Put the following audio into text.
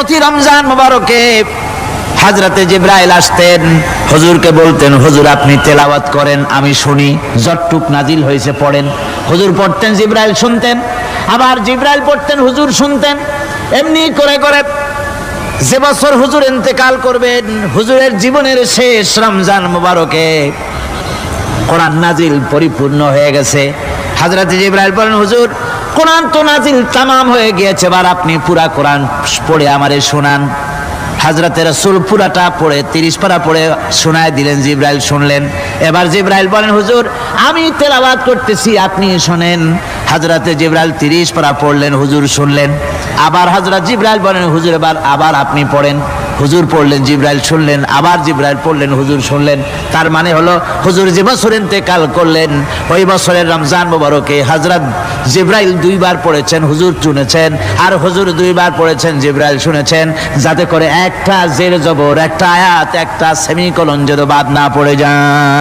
প্রতি রমজান মুবারকে হযরতে জিবরাইল আসতেন, হুজুরকে বলতেন, হুজুর আপনি তেলাওয়াত করেন, আমি শুনি, যতটুক নাজিল হয়েছে পড়েন। হুজুর পড়তেন, জিবরাইল শুনতেন, আবার জিবরাইল পড়তেন, হুজুর শুনতেন। এমনি করে করে যে বছর হুজুর ইন্তেকাল করবেন, হুজুরের জীবনের শেষ রমজান মুবারকে কোরআন নাজিল পরিপূর্ণ হয়ে গেছে। হযরত জিবরাইল বলেন, হুজুর কোরআন তো নাজিল তামাম হয়ে গিয়েছে, এবার আপনি পুরা কোরআন পড়ে আমারে শোনান। হযরতে রাসূল পুরাটা পড়ে 30 পারা পড়ে শোনায় দিলেন, জিবরাইল শুনলেন। এবার জিবরাইল বলেন, হুজুর আমি তেলাওয়াত করতেছি, আপনি শোনেন। হযরতে জিবরাইল 30 পারা পড়লেন, হুজুর শুনলেন। আবার হযরত জিবরাইল বলেন, হুজুর এবার আবার আপনি পড়েন। হুজুর পড়লেন, জিবরাইল শুনলেন, আবার জিবরাইল পড়লেন, হুজুর শুনলেন। তার মানে হলো হুজুর যে বছর ইন্তেকাল করলেন, ওই বছরের রমজান মুবারকে হযরত জিবরাইল 2 বার পড়েছেন, হুজুর শুনেছেন, আর হুজুর 2 বার পড়েছেন, জিবরাইল শুনেছেন, যাতে করে একটা জের জবর, একটা আয়াত, একটা সেমিকোলন যেন বাদ না পড়ে যায়।